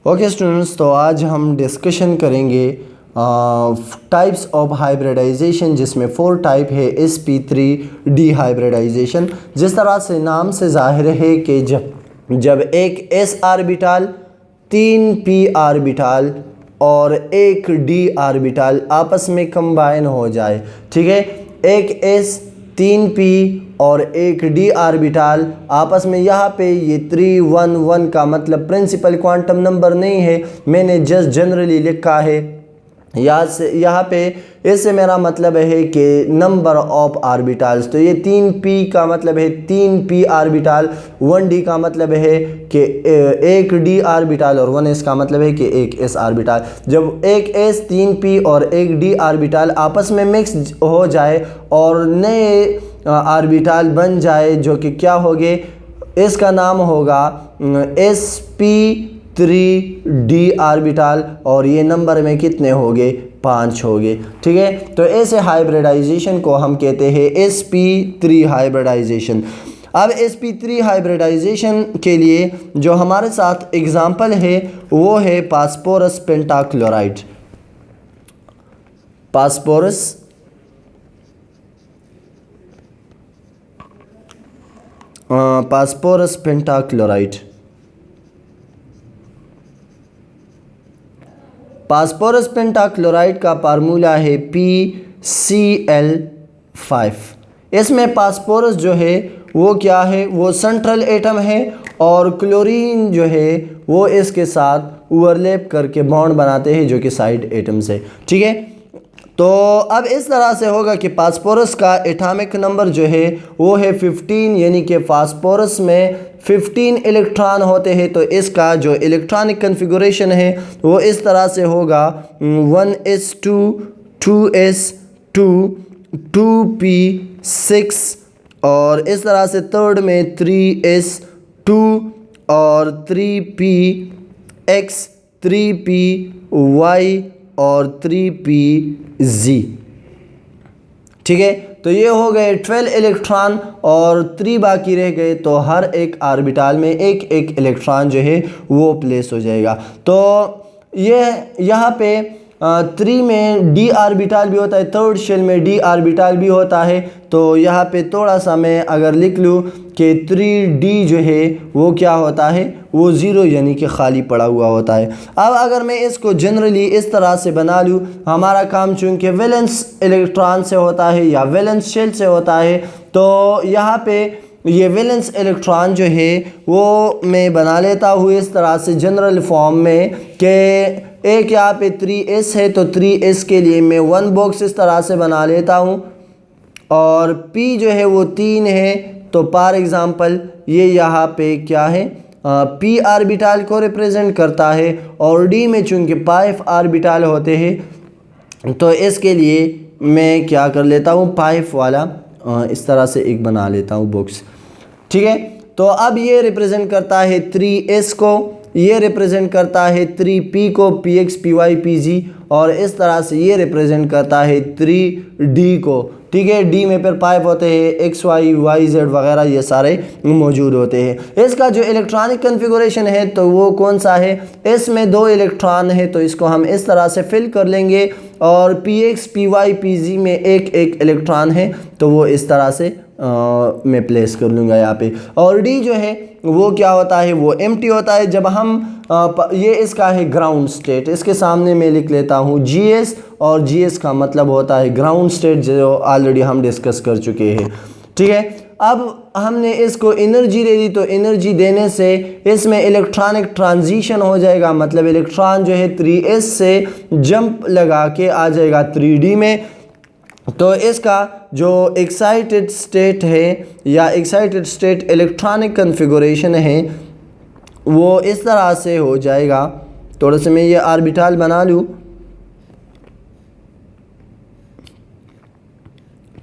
Okay students, तो आज हम डिस्कशन करेंगे टाइप्स ऑफ हाइब्रिडाइजेशन, जिसमें 4 टाइप है sp3 डी हाइब्रिडाइजेशन। जिस तरह से नाम से जाहिर है कि जब एक s आर्बिटाल 3 p आर्बिटाल और एक d आर्बिटाल आपस में कंबाइन हो जाए, ठीक है, एक s 3p और एक d आर्बिटाल आपस में, यहाँ पे ये 3 1 1 का मतलब प्रिंसिपल क्वांटम नंबर नहीं है, मैंने जस्ट जनरली लिखा है यहाँ पे। इससे मेरा मतलब है कि नंबर ऑफ आर्बिटाल्स, तो ये 3p का मतलब है 3p आर्बिटाल, 1d का मतलब है कि एक d आर्बिटाल और 1s का मतलब है कि एक s आर्बिटाल। जब एक s 3p और एक d आर्बिटाल आपस में मिक्स हो जाए और नए आर्बिटाल बन जाए, जो कि क्या होंगे, इसका नाम होगा sp3d आर्बिटाल, और ये नंबर में कितने होंगे, 5 होंगे, ठीक है। तो ऐसे हाइब्रिडाइजेशन को हम कहते हैं sp3 हाइब्रिडाइजेशन। अब sp3 हाइब्रिडाइजेशन के लिए जो हमारे साथ एग्जांपल है वो है phosphorus pentachloride. Phosphorus pentachloride. Phosphorus pentachloride का फार्मूला है PCl5। इसमें फास्फोरस जो है वो क्या है, वो सेंट्रल एटम है, और क्लोरीन जो है वो इसके साथ ओवरलैप करके बॉन्ड बनाते हैं जो कि साइड एटम्स है, ठीक है। तो अब इस तरह से होगा कि फास्फोरस का एटॉमिक नंबर जो है वो है 15, यानी कि फास्फोरस में 15 इलेक्ट्रॉन होते हैं। तो इसका जो इलेक्ट्रॉनिक कन्फिगुरेशन है वो इस तरह से होगा 1s2 2s2 2p6, और इस तरह से थर्ड में 3s2 और 3px 3py और 3pz, ठीक है। तो ये हो गए 12 इलेक्ट्रॉन और 3 बाकी रह गए, तो हर एक आर्बिटाल में एक एक इलेक्ट्रॉन जो है वो प्लेस हो जाएगा। तो ये यहाँ पे 3 में d आर्बिटाल भी होता है, थर्ड शेल में d आर्बिटाल भी होता है। तो यहाँ पे थोड़ा सा मैं अगर लिख लूँ कि 3d जो है वो क्या होता है, वो 0 यानी कि खाली पड़ा हुआ होता है। अब अगर मैं इसको जनरली इस तरह से बना लूँ, हमारा काम चूँकि वैलेंस इलेक्ट्रॉन से होता है या वैलेंस शेल से होता है, तो यहाँ पे ये वैलेंस इलेक्ट्रॉन जो है वो मैं बना लेता हूँ इस तरह से जनरल फॉर्म में कि एक यहाँ पे 3s है, तो 3s के लिए मैं 1 बॉक्स इस तरह से बना लेता हूँ, और p जो है वो 3 है, तो फॉर एग्ज़ाम्पल ये यहाँ पे क्या है, p आर्बिटाल को रिप्रेजेंट करता है, और d में चूँकि 5 आर्बिटाल होते हैं, तो इसके लिए मैं क्या कर लेता हूँ, 5 वाला इस तरह से एक बना लेता हूँ बॉक्स, ठीक है। तो अब ये रिप्रेजेंट करता है 3s को, ये रिप्रेजेंट करता है 3p को, px py pg, और इस तरह से ये रिप्रेजेंट करता है 3d को, ठीक है। d में फिर 5 होते हैं, x y y z वगैरह ये सारे मौजूद होते हैं। इसका जो इलेक्ट्रॉनिक कन्फिगुरेशन है तो वो कौन सा है, इसमें 2 इलेक्ट्रॉन है, तो इसको हम इस तरह से फिल कर लेंगे, और px py pg में एक एक इलेक्ट्रॉन है, तो वो इस तरह से मैं प्लेस कर लूँगा यहाँ पे। और d जो है वो क्या होता है, वो एम्प्टी होता है। जब हम ये इसका है ग्राउंड स्टेट, इसके सामने मैं लिख लेता हूँ GS, और GS का मतलब होता है ग्राउंड स्टेट, जो ऑलरेडी हम डिस्कस कर चुके हैं, ठीक है। अब हमने इसको एनर्जी दे दी, तो एनर्जी देने से इसमें इलेक्ट्रॉनिक ट्रांजिशन हो जाएगा, मतलब इलेक्ट्रॉन जो है 3s से जंप लगा के आ जाएगा 3d में। तो इसका जो एक्साइटेड स्टेट है या एक्साइटेड स्टेट इलेक्ट्रॉनिक कन्फिगुरेशन है वो इस तरह से हो जाएगा। थोड़ा सा मैं ये आर्बिटाल बना लूँ,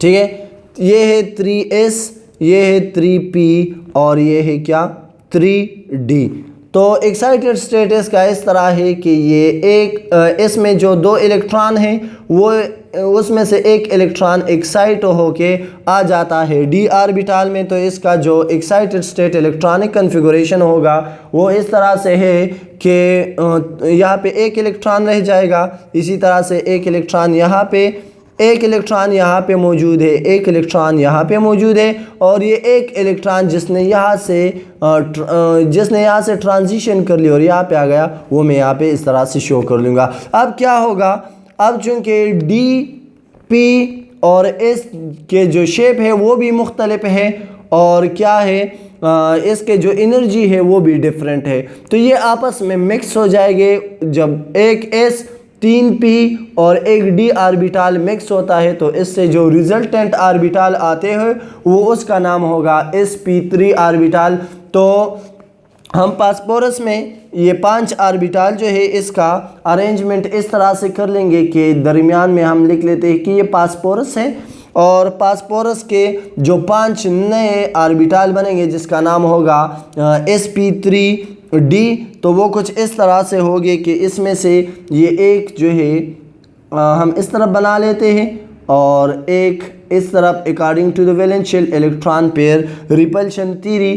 ठीक है। ये है 3s, ये है 3p, और ये है क्या, 3d। तो एक्साइटेड स्टेटस का इस तरह है कि ये एक इसमें जो 2 इलेक्ट्रॉन हैं वो उसमें से एक इलेक्ट्रॉन एक्साइट होके आ जाता है डी ऑर्बिटल में, तो इसका जो एक्साइटेड स्टेट इलेक्ट्रॉनिक कन्फिगुरेशन होगा वो इस तरह से है कि यहाँ पे एक इलेक्ट्रॉन रह जाएगा, इसी तरह से एक इलेक्ट्रॉन यहाँ पे, एक इलेक्ट्रॉन यहाँ पे मौजूद है, एक इलेक्ट्रॉन यहाँ पे मौजूद है, और ये एक इलेक्ट्रॉन जिसने यहाँ से ट्रांजिशन कर लिया और यहाँ पे आ गया, वो मैं यहाँ पे इस तरह से शो कर लूँगा। अब क्या होगा, अब चूँकि डी पी और एस के जो शेप है वो भी मुख्तलिफ है, और क्या है इसके जो एनर्जी है वो भी डिफरेंट है, तो ये आपस में मिक्स हो जाएंगे। जब एक एस 3p और एक d ऑर्बिटल मिक्स होता है तो इससे जो रिजल्टेंट ऑर्बिटल आते हैं वो उसका नाम होगा sp3 ऑर्बिटल। तो हम फास्फोरस में ये 5 ऑर्बिटल जो है इसका अरेंजमेंट इस तरह से कर लेंगे कि दरमियान में हम लिख लेते हैं कि ये फास्फोरस है, और फास्फोरस के जो 5 नए ऑर्बिटल बनेंगे जिसका नाम होगा sp3d, तो वो कुछ इस तरह से होगी कि इसमें से ये एक जो है हम इस तरफ बना लेते हैं और एक इस तरफ according to the valence shell electron pair repulsion theory,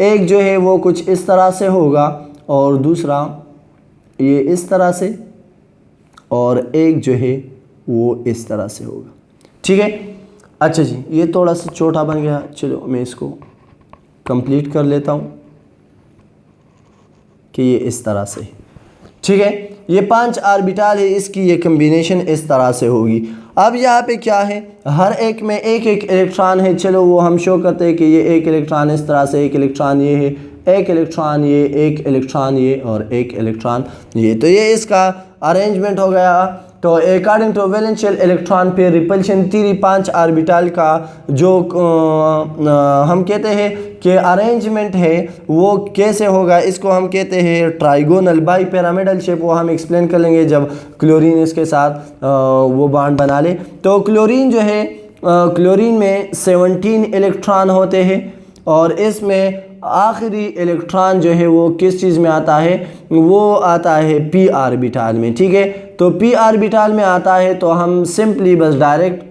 एक जो है वो कुछ इस तरह से होगा और दूसरा ये इस तरह से, और एक जो है वो इस तरह से होगा। ठीक है, अच्छा जी, ये थोड़ा सा छोटा बन गया, चलो मैं इसको कंप्लीट कर लेता हूँ कि ये इस तरह से। ठीक है, ये 5 ऑर्बिटल है, इसकी ये कम्बिनेशन इस तरह से होगी। अब यहाँ पे क्या है, हर एक में एक एक इलेक्ट्रॉन है, चलो वो हम शो करते हैं कि ये एक इलेक्ट्रॉन इस तरह से, एक इलेक्ट्रॉन ये है, एक इलेक्ट्रॉन ये, एक इलेक्ट्रॉन ये और एक इलेक्ट्रॉन ये, तो ये इसका अरेंजमेंट हो गया। तो अकॉर्डिंग टू वैलेंशियल इलेक्ट्रॉन पे रिपल्शन थ्योरी 5 ऑर्बिटल का जो हम कहते हैं कि अरेंजमेंट है वो कैसे होगा, इसको हम कहते हैं ट्राइगोनल बाई पिरामिडल शेप, वो हम एक्सप्लेन कर लेंगे जब क्लोरीन इसके साथ वो बॉन्ड बना ले। तो क्लोरीन जो है, क्लोरीन में 17 इलेक्ट्रॉन होते हैं और इसमें आखिरी इलेक्ट्रॉन जो है वो किस चीज़ में आता है, वो आता है पी ऑर्बिटल में। ठीक है, तो पी ऑर्बिटल में आता है तो हम सिंपली बस डायरेक्ट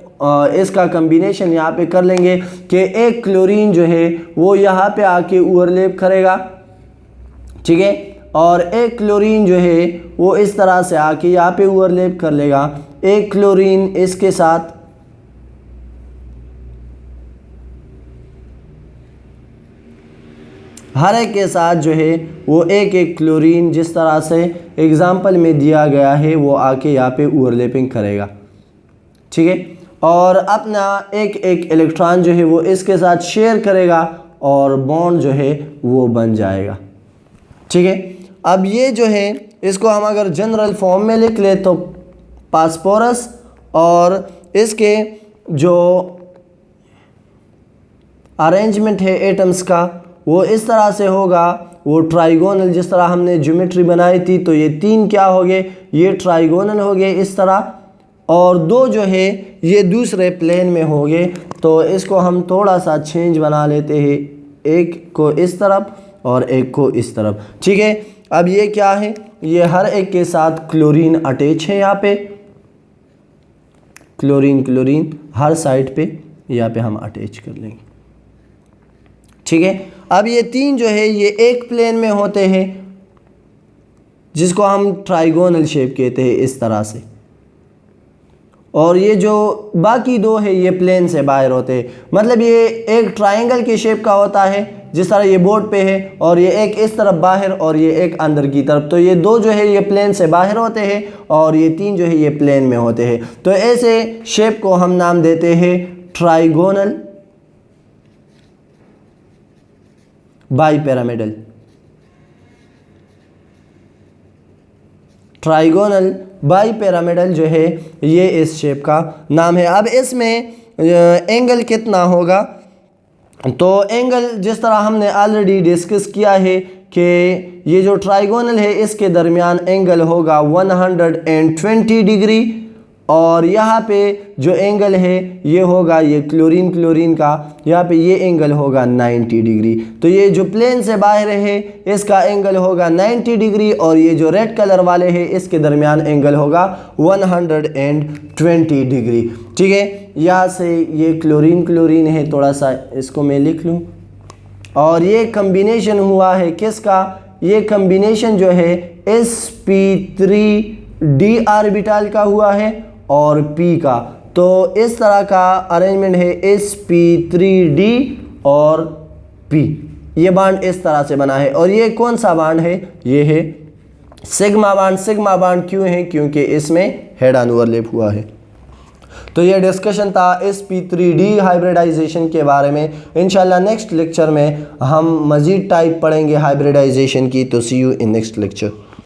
इसका कम्बिनेशन यहाँ पे कर लेंगे कि एक क्लोरीन जो है वो यहाँ पे आके ओवरलैप करेगा। ठीक है, और एक क्लोरीन जो है वो इस तरह से आके यहाँ पे ओवरलैप कर लेगा, एक क्लोरीन इसके साथ, हर एक के साथ जो है वो एक एक क्लोरीन जिस तरह से एग्जाम्पल में दिया गया है वो आके यहाँ पे ओवरलैपिंग करेगा। ठीक है, और अपना एक एक इलेक्ट्रॉन जो है वो इसके साथ शेयर करेगा और बॉन्ड जो है वो बन जाएगा। ठीक है, अब ये जो है इसको हम अगर जनरल फॉर्म में लिख ले तो फास्फोरस और इसके जो अरेंजमेंट है एटम्स का वो इस तरह से होगा, वो ट्राइगोनल जिस तरह हमने ज्योमेट्री बनाई थी, तो ये 3 क्या हो गए, ये ट्राइगोनल हो गए इस तरह, और 2 जो है ये दूसरे प्लेन में हो गए। तो इसको हम थोड़ा सा चेंज बना लेते हैं, एक को इस तरफ और एक को इस तरफ। ठीक है, अब ये क्या है, ये हर एक के साथ क्लोरीन अटैच है, यहाँ पे क्लोरीन क्लोरीन हर साइड पे यहाँ पे हम अटैच कर लेंगे। ठीक है, अब ये 3 जो है ये एक प्लेन में होते हैं जिसको हम ट्राइगोनल शेप कहते हैं इस तरह से, और ये जो बाकी 2 है ये प्लेन से बाहर होते हैं, मतलब ये एक ट्रायंगल के शेप का होता है जिस तरह ये बोर्ड पे है, और ये एक इस तरफ बाहर और ये एक अंदर की तरफ, तो ये 2 जो है ये प्लेन से बाहर होते हैं और ये 3 जो है ये प्लेन में होते हैं। तो ऐसे शेप को हम नाम देते हैं trigonal bi pyramidal. Trigonal bi pyramidal जो है ये इस शेप का नाम है। अब इसमें एंगल कितना होगा, तो एंगल जिस तरह हमने ऑलरेडी डिस्कस किया है कि ये जो ट्राइगोनल है इसके दरमियान एंगल होगा 120 डिग्री, और यहाँ पे जो एंगल है ये होगा ये क्लोरीन का, यहाँ पे ये एंगल होगा 90 डिग्री। तो ये जो प्लेन से बाहर है इसका एंगल होगा 90 डिग्री और ये जो रेड कलर वाले हैं इसके दरमियान एंगल होगा 120 डिग्री। ठीक है, यहाँ से ये क्लोरीन है, थोड़ा सा इसको मैं लिख लूँ। और ये कम्बिनेशन हुआ है किसका, ये कम्बिनेशन जो है sp3d ऑर्बिटल का हुआ है और p का। तो इस तरह का अरेंजमेंट है sp3d और p, ये बांड इस तरह से बना है। और ये कौन सा बांड है, ये है सिग्मा बांड। सिग्मा बांड क्यों है, क्योंकि इसमें हेड ऑन ओवरलैप हुआ है। तो ये डिस्कशन था sp3d हाइब्रिडाइजेशन के बारे में। इंशाल्लाह नेक्स्ट लेक्चर में हम मज़ीद टाइप पढ़ेंगे हाइब्रिडाइजेशन की। तो सी यू इन नेक्स्ट लेक्चर।